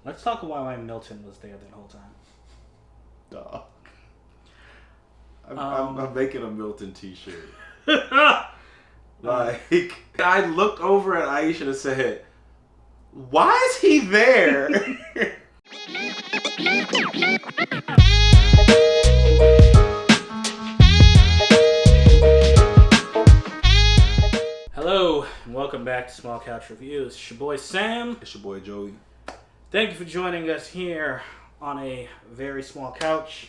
Let's talk about why Milton was there the whole time. Dog. I'm making a Milton t-shirt. Like, I looked over at Aisha and said, why is he there? Hello, and welcome back to Small Couch Reviews. It's your boy Sam. It's your boy Joey. Thank you for joining us here on a very small couch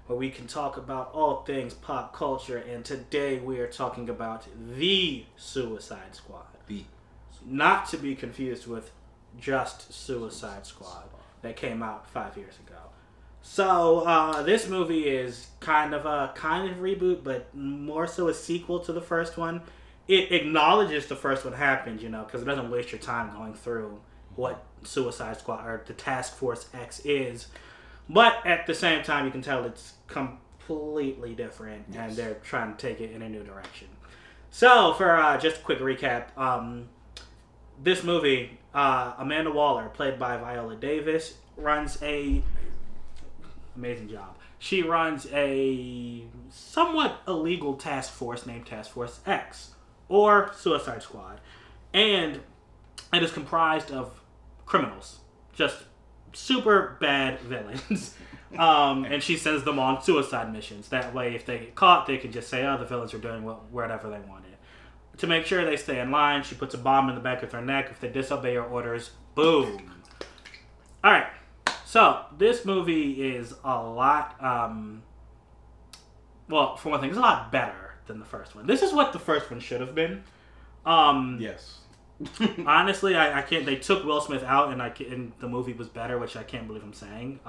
where we can talk about all things pop culture. And today we are talking about The Suicide Squad. Not to be confused with Just Suicide Squad that came out 5 years ago. So this movie is kind of a reboot, but more so a sequel to the first one. It acknowledges the first one happened, because it doesn't waste your time going through what Suicide Squad or the Task Force X is. But at the same time, you can tell it's completely different, and they're trying to take it in a new direction. So, for just a quick recap, this movie, Amanda Waller, played by Viola Davis, runs a amazing job. She runs a somewhat illegal task force named Task Force X, or Suicide Squad. And it is comprised of criminals. Just super bad villains. And she sends them on suicide missions. That way, if they get caught, they can just say, the villains are doing whatever they wanted. To make sure they stay in line, she puts a bomb in the back of their neck. If they disobey her orders, boom. Alright, so this movie is a lot, well, for one thing, it's a lot better than the first one. This is what the first one should have been. Yes. Honestly, I can't. They took Will Smith out, and the movie was better, which I can't believe I'm saying.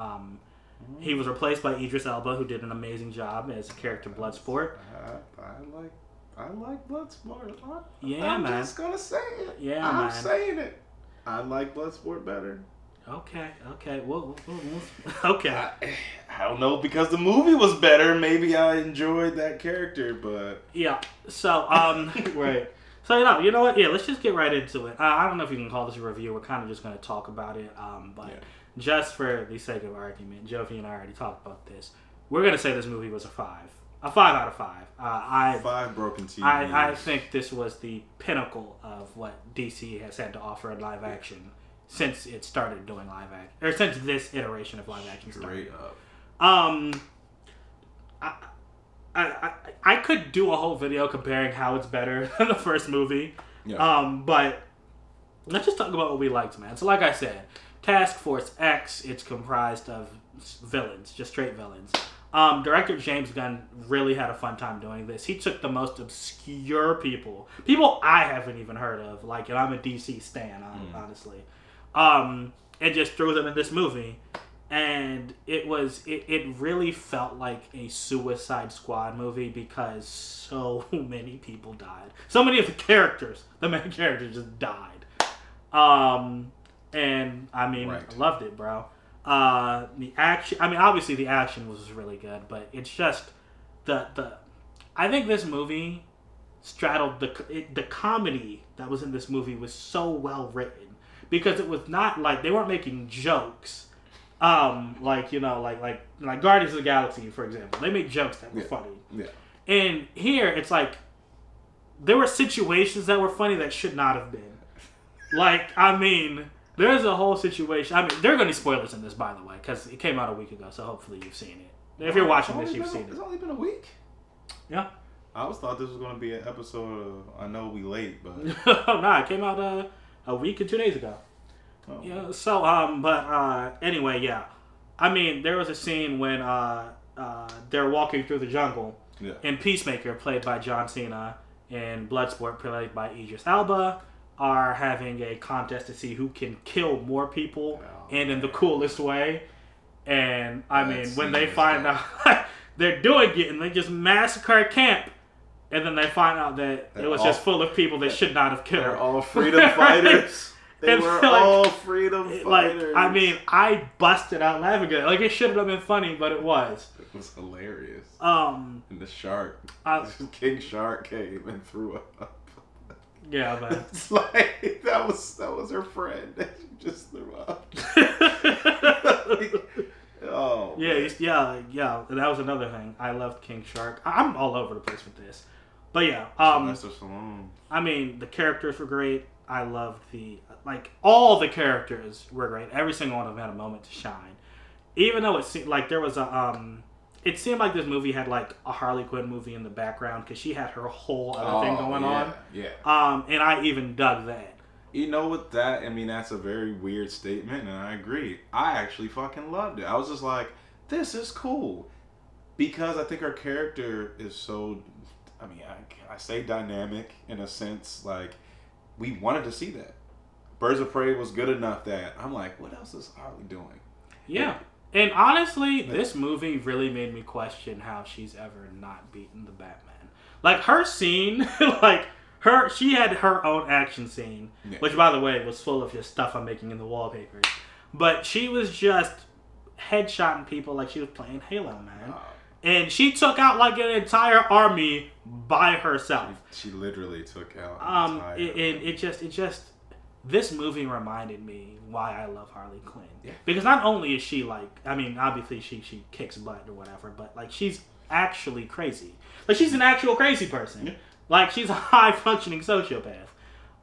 He was replaced by Idris Elba, who did an amazing job as a character Bloodsport. I like Bloodsport. I'm just gonna say it. Yeah, I'm man. saying it. I like Bloodsport better. Okay. Well, okay. I don't know, because the movie was better. Maybe I enjoyed that character, but yeah. So right. So, you know what? Yeah, let's just get right into it. I don't know if you can call this a review. We're kind of just going to talk about it. Just for the sake of argument, Jovi and I already talked about this. We're going to say this movie was a 5. A 5 out of 5. 5 broken TVs. I think this was the pinnacle of what DC has had to offer in live action since it started doing live action. Or since this iteration of live action started. Straight up. I could do a whole video comparing how it's better than the first movie. Yeah. But let's just talk about what we liked, man. So like I said, Task Force X, it's comprised of villains, just straight villains. Director James Gunn really had a fun time doing this. He took the most obscure people I haven't even heard of, and I'm a DC stan, honestly, and just threw them in this movie. And it really felt like a Suicide Squad movie because so many people died. So many of the main characters just died. And I mean, right. I loved it, bro. The action, obviously the action was really good, but it's just I think this movie straddled the comedy that was in this movie was so well written because it was not like they weren't making jokes. Like Guardians of the Galaxy, for example. They make jokes that were funny. Yeah. And here, it's like, there were situations that were funny that should not have been. There's a whole situation. There are going to be spoilers in this, by the way, because it came out a week ago, so hopefully you've seen it. If you're watching this, you've seen it. It's only been a week? Yeah. I always thought this was going to be an episode of, I know we late, but... Nah, it came out a week and 2 days ago. Oh. Yeah, so, anyway, yeah. There was a scene when they're walking through the jungle, and Peacemaker, played by John Cena, and Bloodsport, played by Idris Elba, are having a contest to see who can kill more people, and in the coolest way. And, when they find out they're doing it, and they just massacre a camp, and then they find out that it was just full of people they should not have killed. They're all freedom fighters. They were all freedom fighters. I busted out laughing at it. It shouldn't have been funny, but it was. It was hilarious. And the shark. King Shark came and threw up. Yeah, man. It's like, that was her friend. She just threw up. Oh yeah, yeah. That was another thing. I loved King Shark. I'm all over the place with this, but yeah. Sylvester Stallone. I mean, the characters were great. I loved all the characters were great. Every single one of them had a moment to shine. Even though it seemed like there was it seemed like this movie had like a Harley Quinn movie in the background because she had her whole other thing going on. Yeah. And I even dug that. You know what that, I mean, that's a very weird statement, and I agree. I actually fucking loved it. I was just like, this is cool. Because I think her character is so, I mean, I say dynamic in a sense, like, we wanted to see that. Birds of Prey was good enough that I'm like, what else is Harley doing? Yeah. And honestly, this movie really made me question how she's ever not beaten the Batman. Like, her scene, she had her own action scene, which, by the way, was full of just stuff I'm making in the wallpapers. But she was just headshotting people like she was playing Halo, man. And she took out like an entire army by herself. She literally took out an entire army. It just this movie reminded me why I love Harley Quinn. Yeah. Because not only is she like, I mean, obviously she kicks butt or whatever, but like she's actually crazy. Like she's an actual crazy person. Yeah. Like, she's a high-functioning sociopath.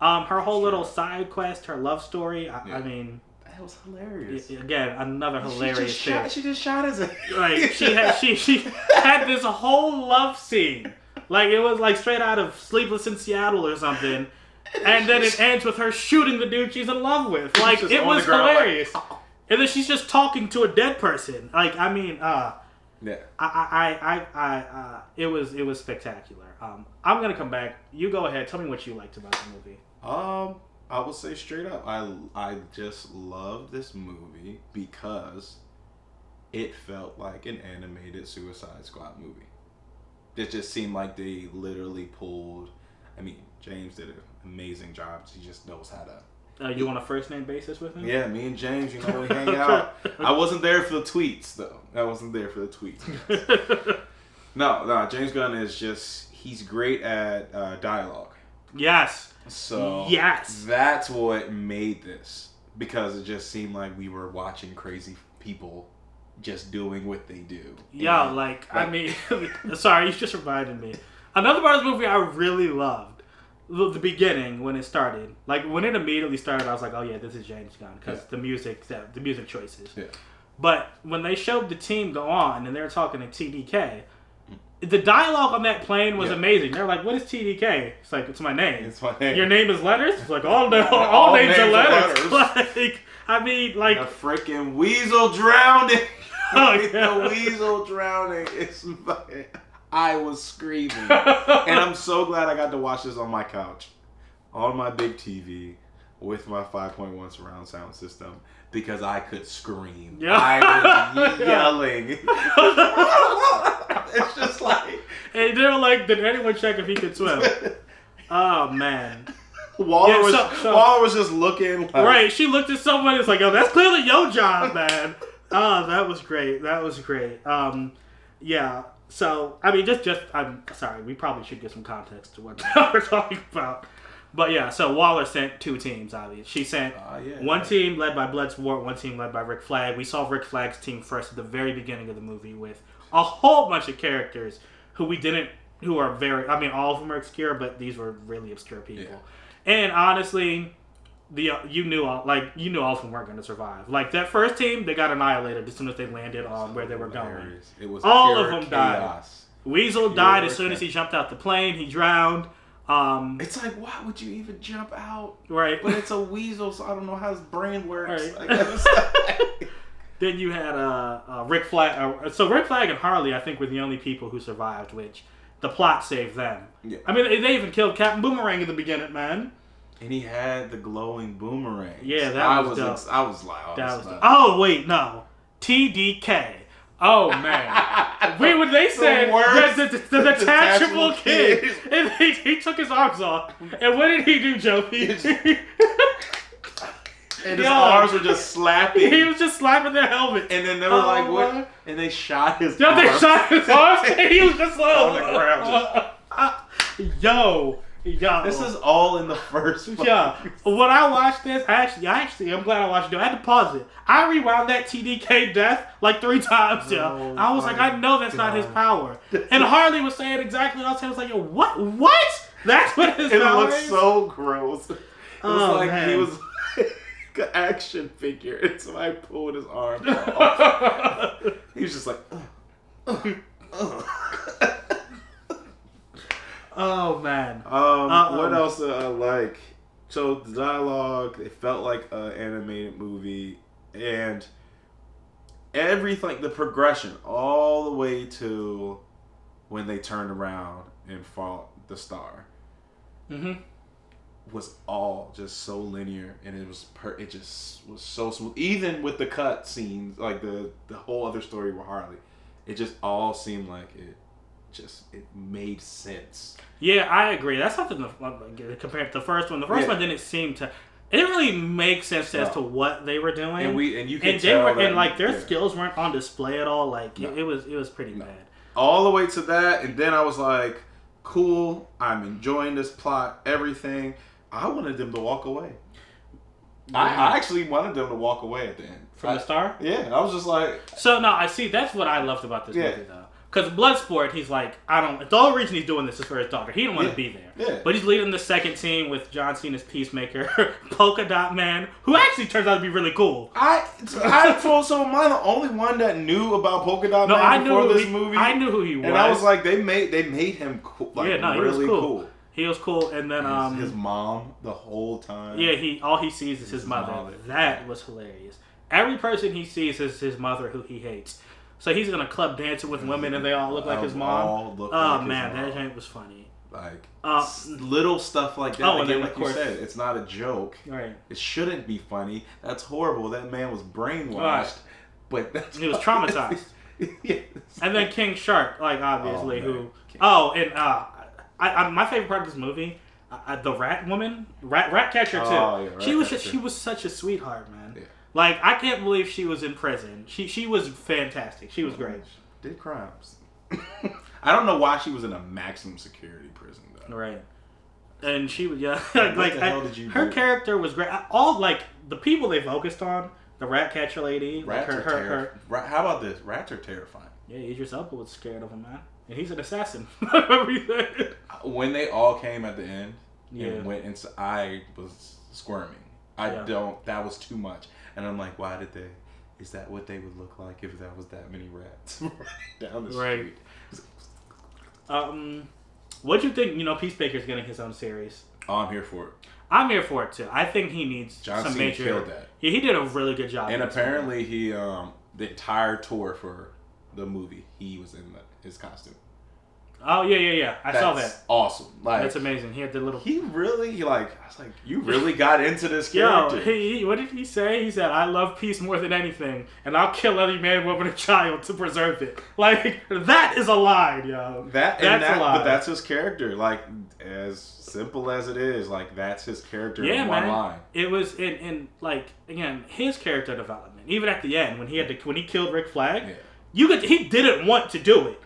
Her whole little side quest, her love story, I mean... That was hilarious. Again, another hilarious thing. She just shot us. Like, she had this whole love scene. Like, it was like straight out of Sleepless in Seattle or something. And then it ends with her shooting the dude she's in love with. Like, it was hilarious. Like, oh. And then she's just talking to a dead person. Like, I mean, yeah. It was spectacular. I'm gonna come back. You go ahead. Tell me what you liked about the movie. I will say straight up, I just loved this movie because it felt like an animated Suicide Squad movie. It just seemed like they literally pulled. I mean, James did an amazing job. He just knows how to. You on a first name basis with him? Yeah, me and James, we hang out. I wasn't there for the tweets though. No, James Gunn is just, he's great at dialogue. Yes. So yes, that's what made this, because it just seemed like we were watching crazy people just doing what they do. Yeah, I mean, sorry, you just reminded me. Another part of the movie I really loved, the beginning when it started. Like when it immediately started, I was like, oh yeah, this is James Gunn because the music choices. Yeah. But when they showed the team go on and they were talking to TDK, the dialogue on that plane was amazing. They're like, what is TDK? It's like, it's my name. It's my name. Your name is letters? It's like, all names are letters. Like, I mean, like... The freaking weasel drowning. The weasel drowning. I was screaming. And I'm so glad I got to watch this on my couch. On my big TV. With my 5.1 surround sound system. Because I could scream. Yeah. I was yelling. It's just like... And they were like, did anyone check if he could swim? Oh, man. Waller was just looking like... Right, she looked at someone and it's like, oh, that's clearly your job, man. Oh, that was great. Yeah, so, I mean, I'm sorry, we probably should get some context to what we're talking about. But yeah, so Waller sent two teams, obviously. She sent one team led by Bloodsport, one team led by Rick Flag. We saw Rick Flag's team first at the very beginning of the movie with a whole bunch of characters who are very, I mean, all of them are obscure, but these were really obscure people. Yeah. And honestly, you knew all of them weren't going to survive. Like that first team, they got annihilated as soon as they landed on where they were going. It was all of them chaos. died. Weasel died as soon as he jumped out the plane. He drowned. It's like, why would you even jump out? Right. But it's a weasel, so I don't know how his brain works. Right. Then you had Rick Flag. So Rick Flag and Harley, I think, were the only people who survived, which the plot saved them. Yeah. I mean, they even killed Captain Boomerang in the beginning, man. And he had the glowing boomerang. Yeah, that was dope. I was like, oh, wait, no. TDK. Oh, man. When they said the detachable kid. And he took his arms off. And what did he do, Joe? And his arms were just slapping. He was just slapping their helmet. And then they were like, what? And they shot his arms. They shot his arms. And he was just on the ground. Yo. Yo. This is all in the first. Yeah. When I watched this, I'm glad I watched it. I had to pause it. I rewound that TDK death like 3 times, yo. I was like, I know that's not his power. And Harley was saying exactly what I was saying. I was like, yo, what? What? That's what his power is? It looks so gross. It was like man. he was like an action figure and somebody pulled his arm off. He was just like, Oh man. What else I like? So the dialogue, it felt like an animated movie, and everything, the progression, all the way to when they turned around and fought the star, was all just so linear, and it was it just was so smooth. Even with the cut scenes, like the whole other story with Harley, it just all seemed like it made sense. Yeah, I agree. That's something compared to the first one. The first one didn't seem to. It didn't really make sense as to what they were doing, and you could tell their skills weren't on display at all. Like it was pretty bad. All the way to that, and then I was like, cool. I'm enjoying this plot, everything. I wanted them to walk away. I actually wanted them to walk away at the end from the star. Yeah, I was just like. So no, I see. That's what I loved about this movie, though. Because Bloodsport, he's like, the only reason he's doing this is for his daughter. He didn't want to be there. Yeah. But he's leading the second team with John Cena's Peacemaker, Polka Dot Man, who actually turns out to be really cool. So am I the only one that knew about Polka Dot Man before this movie? I knew who he was. And I was like, they made him cool. Like, he was cool. He was cool, and then his mom the whole time. Yeah, all he sees is his mother. That was hilarious. Every person he sees is his mother, who he hates. So he's in a club dancing with women, and they all look like his mom. That joint was funny. Like little stuff like that. Again, like you said, it's not a joke. Right. It shouldn't be funny. That's horrible. That man was brainwashed, but he was traumatized. Yes. And then King Shark, like obviously, my favorite part of this movie, the rat woman, rat catcher too. Oh, yeah, she was such a sweetheart, man. Yeah. Like, I can't believe she was in prison. She was fantastic. She was great. Did crimes. I don't know why she was in a maximum security prison, though. Right. And she was, what the hell did you her do? character was great. All, the people they focused on, the rat catcher lady. Rats are terrifying. How about this? Rats are terrifying. Yeah, Idris Elba was scared of him, man. And he's an assassin. When they all came at the end and went inside, I was squirming. That was too much. And I'm like, why did they? Is that what they would look like if there was that many rats down the street? Right. What'd you think? Peacemaker's getting his own series. Oh, I'm here for it. I'm here for it too. I think he needs John some Cena major. Killed that. Yeah, he did a really good job. And apparently, he the entire tour for the movie, he was in his costume. Oh yeah. I saw that. That's awesome. Like, that's amazing. He had the little. I was like, you really got into this character. Yo, what did he say? He said, "I love peace more than anything, and I'll kill any man, woman, or child to preserve it." Like that is a line, yo. That's a line. But that's his character. Like, as simple as it is, like that's his character in one line. It was in again his character development. Even at the end when he killed Rick Flag, he didn't want to do it.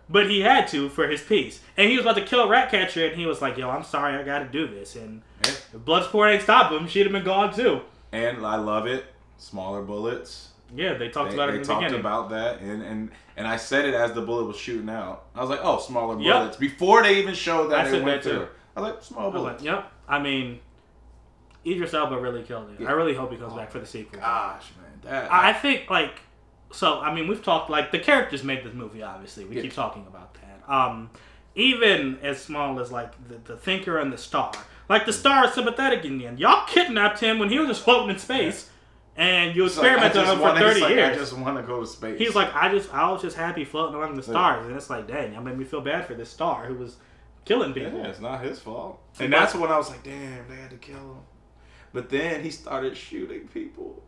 But he had to for his piece. And he was about to kill Ratcatcher, and he was like, yo, I'm sorry, I gotta do this. And if Bloodsport ain't stop him, she'd have been gone too. And I love it. Smaller bullets. Yeah, they talked about it in the beginning. They talked about that, and I said it as the bullet was shooting out. I was like, oh, smaller bullets. Before they even showed that it went through. I was like, small bullets. Yep. I mean, Idris Elba really killed it. Yeah. I really hope he comes back for the sequel. Gosh, man. I think, so, I mean, we've talked, the characters made this movie, obviously. We keep talking about that. Even as small as, the Thinker and the Star. The Star is sympathetic in the end. Y'all kidnapped him when he was just floating in space. And you experimented on him for 30 years. I just want to go to space. He's like, I was just happy floating among the stars. And it's like, dang, y'all made me feel bad for this star who was killing people. Yeah, it's not his fault. And that's when I was like, damn, they had to kill him. But then he started shooting people.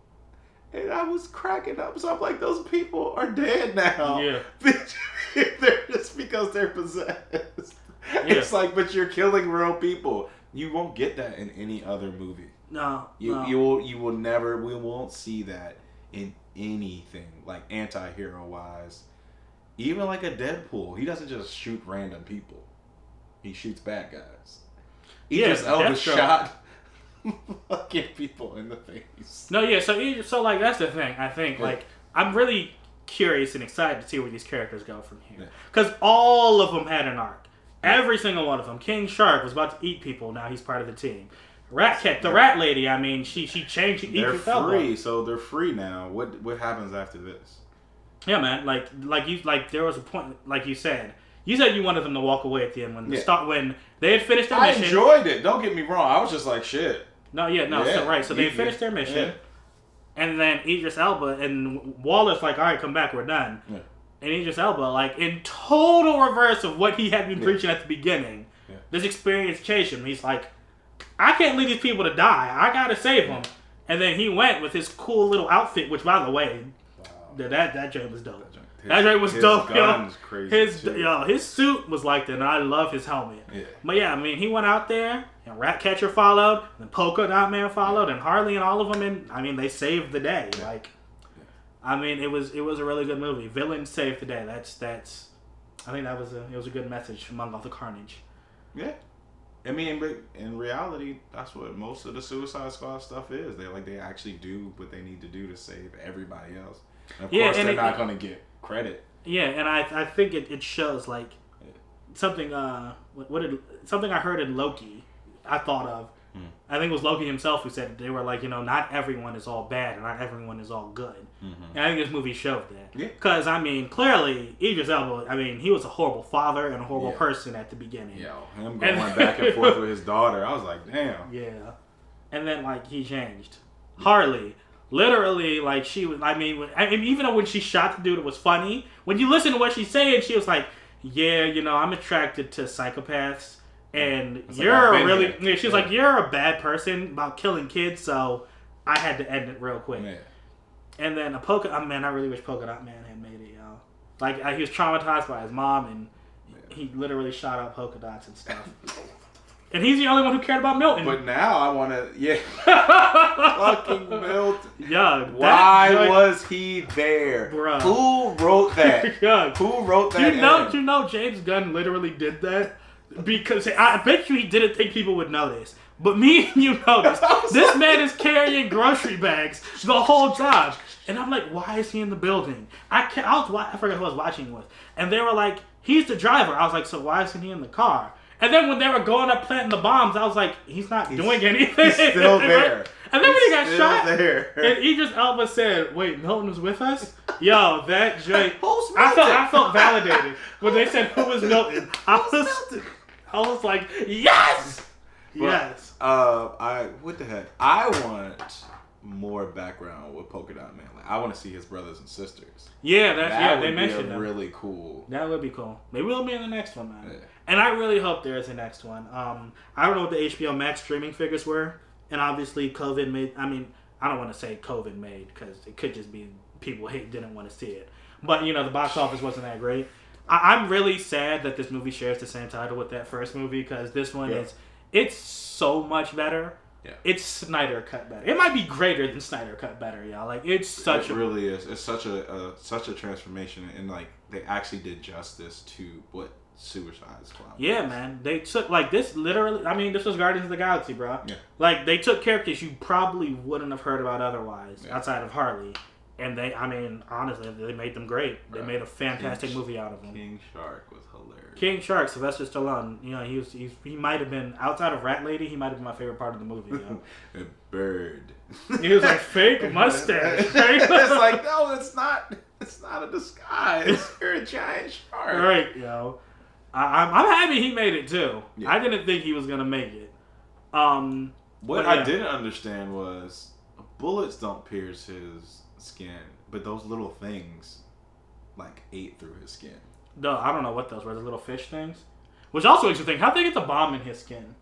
And I was cracking up. So I'm like, those people are dead now. Yeah. They're just because they're possessed. Yeah. It's like, but you're killing real people. You won't get that in any other movie. No. You will never, we won't see that in anything, anti-hero wise. Even a Deadpool. He doesn't just shoot random people. He shoots bad guys. Idris Elba Deathstroke. shot fucking people in the face. No, yeah. So like that's the thing. I think like I'm really curious and excited to see where these characters go from here because all of them had an arc. Every single one of them. King Shark was about to eat people. Now he's part of the team. The rat lady. I mean, she changed. They're free, so they're free now. What happens after this? Yeah, man. Like there was a point. Like you said you wanted them to walk away at the end when they had finished their mission. I enjoyed it. Don't get me wrong. I was just like shit. So they finished their mission, and then Idris Elba and Waller's like, all right, come back, we're done. Yeah. And Idris Elba, like, in total reverse of what he had been preaching at the beginning, this experience changed him. He's like, I can't leave these people to die. I gotta save them. And then he went with his cool little outfit, which, by the way, that joint was dope. That joint was dope, yo. His suit was like that, and I love his helmet. Yeah. But yeah, I mean, he went out there, and Ratcatcher followed, and Polka Dot Man followed, and Harley and all of them, and I mean, they saved the day. Yeah. Like, I mean, it was a really good movie. Villains saved the day. That's. I think it was a good message among all the carnage. Yeah, I mean, but in reality, that's what most of the Suicide Squad stuff is. They actually do what they need to do to save everybody else. And of course, they're not going to get credit. Yeah, and I think it shows like something. Something I heard in Loki. I thought of. I think it was Loki himself who said they were like, not everyone is all bad and not everyone is all good. Mm-hmm. And I think this movie showed that. Yeah. Because, I mean, clearly, Idris Elba, I mean, he was a horrible father and a horrible person at the beginning. Yo, him going back and forth with his daughter, I was like, damn. Yeah. And then, like, he changed. Harley, literally, like, she was, I mean, even though when she shot the dude, it was funny. When you listen to what she's saying, she was like, yeah, I'm attracted to psychopaths. And she's like, you're a bad person about killing kids, so I had to end it real quick. Yeah. And then I really wish Polka Dot Man had made it, yo. Like, he was traumatized by his mom, and he literally shot out polka dots and stuff. And he's the only one who cared about Milton. But now I want to, fucking Milton. Yeah. Why was he there? Bruh. Who wrote that? Who wrote that? You know James Gunn literally did that? Because I bet you he didn't think people would notice. But me and you noticed. This man is carrying grocery bags the whole time. And I'm like, why is he in the building? I forgot who I was watching with. And they were like, he's the driver. I was like, so why isn't he in the car? And then when they were going up planting the bombs, I was like, he's not doing anything. He's still there. And then when he got shot, there. and Idris Elba said, wait, Milton was with us? Yo, that joint. Who's Milton? I felt validated. When they said, who was Milton? I was like, yes! Yes. What the heck? I want more background with Polka Dot Man. Like, I want to see his brothers and sisters. Yeah, they mentioned that. Really cool. That would be cool. Maybe we'll be in the next one, man. Yeah. And I really hope there is a next one. I don't know what the HBO Max streaming figures were, and obviously COVID made. I mean, I don't want to say COVID made because it could just be people didn't want to see it. But the box office wasn't that great. I'm really sad that this movie shares the same title with that first movie because this one it's so much better. Yeah. It's Snyder cut better. It might be greater than Snyder cut better, y'all. Like it really is. It's such a transformation, and like they actually did justice to what Suicide Squad. Yeah, man. They took like this literally. I mean, this was Guardians of the Galaxy, bro. Yeah. Like they took characters you probably wouldn't have heard about otherwise outside of Harley. And honestly, they made them great. They made a fantastic movie out of them. King Shark was hilarious. King Shark, Sylvester Stallone. He might have been outside of Rat Lady. He might have been my favorite part of the movie. A bird. He was like fake mustache. It's like no, it's not. It's not a disguise. You're a giant shark. Right, yo. I'm happy he made it too. Yeah. I didn't think he was gonna make it. What I didn't understand was bullets don't pierce his skin, but those little things like ate through his skin. No, I don't know what those were. The little fish things, which also makes you think: how'd they get the bomb in his skin?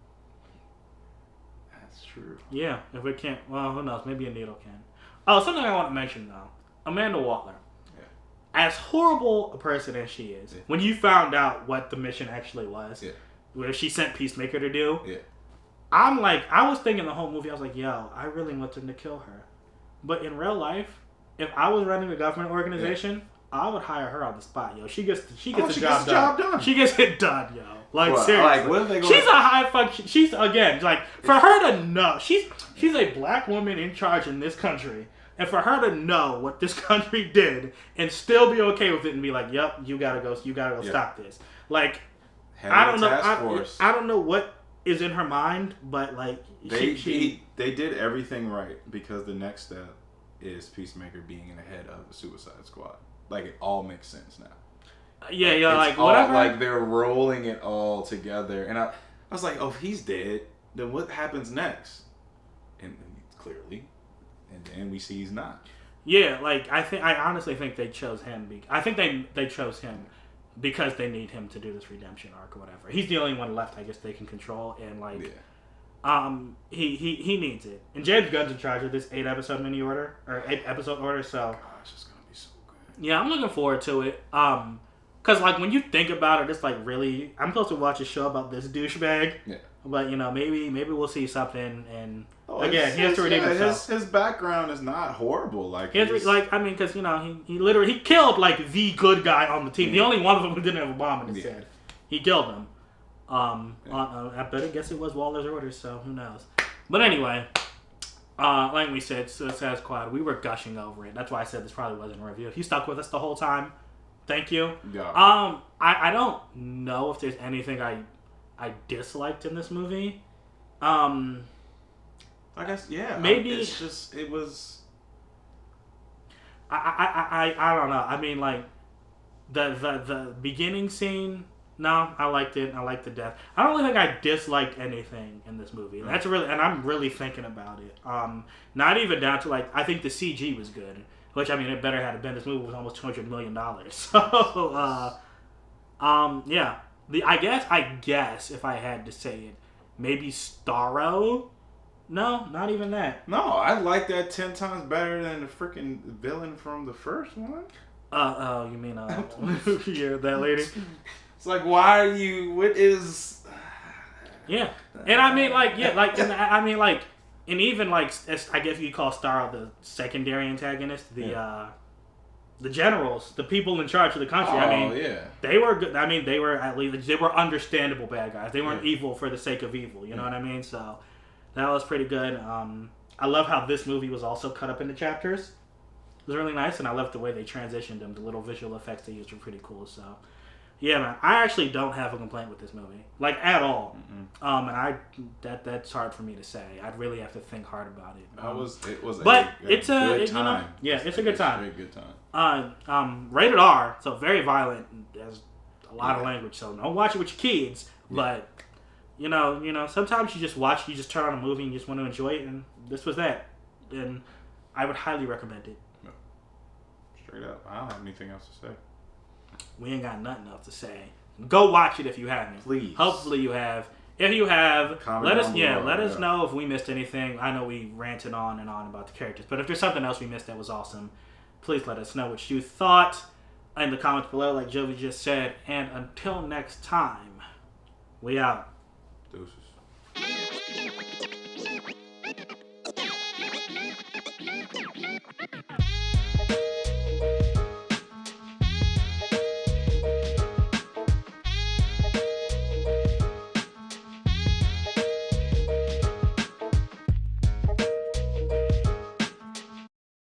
That's true. Yeah, if it can't, well, who knows? Maybe a needle can. Oh, something I want to mention though: Amanda Waller. Yeah. As horrible a person as she is, when you found out what the mission actually was, where she sent Peacemaker to do, I was thinking the whole movie. I was like, yo, I really want them to kill her, but in real life. If I was running a government organization, I would hire her on the spot, yo. She gets the She job gets the job done. She gets it done, yo. Like What? seriously. Like, what if they go she's a high function. She's again like for her to know she's a black woman in charge in this country, and for her to know what this country did and still be okay with it and be like, "Yep, you gotta go stop this." Like, I don't know. I don't know what is in her mind, but like they did everything right because the next step is Peacemaker being in the head of the Suicide Squad. Like, it all makes sense now. Yeah, It's like whatever. Like they're rolling it all together, and I was like, oh, if he's dead, then what happens next? And clearly, and then we see he's not. Yeah, like I honestly think they chose him. I think they chose him because they need him to do this redemption arc or whatever. He's the only one left, I guess, they can control, and like, he needs it. And James Gunn's in charge of this 8-episode episode order. So it's just gonna be so good. Yeah, I'm looking forward to it. Cause like when you think about it, it's like really, I'm supposed to watch a show about this douchebag. Yeah. But maybe we'll see something, and again, he has to redeem himself. His background is not horrible. Like, because he literally killed like the good guy on the team. The only one of them who didn't have a bomb in his head. He killed him. But I guess it was Waller's orders, so who knows? But anyway, like we said, Suicide Squad, we were gushing over it. That's why I said this probably wasn't a review. If you stuck with us the whole time, thank you. Yeah. I don't know if there's anything I disliked in this movie. I guess maybe it's just it was. I don't know. I mean, like the beginning scene. No, I liked it. I liked the death. I don't really think I disliked anything in this movie. That's really, and I'm really thinking about it. Not even down to like, I think the CG was good, which I mean, it better had been. This movie was almost $200 million. So, yeah. I guess if I had to say it, maybe Starro. No, not even that. No, I like that 10 times better than the freaking villain from the first one. You mean yeah, that lady. It's like, why are you? What is? Yeah, and I mean, like, yeah, like, and I mean, like, and even like, I guess you call Starro the secondary antagonist, the generals, the people in charge of the country. I mean, they were good. I mean, they were at least they were understandable bad guys. They weren't evil for the sake of evil. You know what I mean? So that was pretty good. I love how this movie was also cut up into chapters. It was really nice, and I loved the way they transitioned them. The little visual effects they used were pretty cool. So, yeah, man, I actually don't have a complaint with this movie, like at all. And that's hard for me to say. I'd really have to think hard about it. It was, but it's a good time. It's a good time. Very good time. Rated R, so very violent. There's a lot of language, so don't watch it with your kids. But you know, sometimes you just turn on a movie and you just want to enjoy it, and this was that. And I would highly recommend it. Straight up, I don't have anything else to say. We ain't got nothing else to say. Go watch it if you haven't. Please. Hopefully you have. If you have, comment let us know if we missed anything. I know we ranted on and on about the characters, but if there's something else we missed that was awesome, please let us know what you thought in the comments below, like Jovi just said. And until next time, we out. Deuces.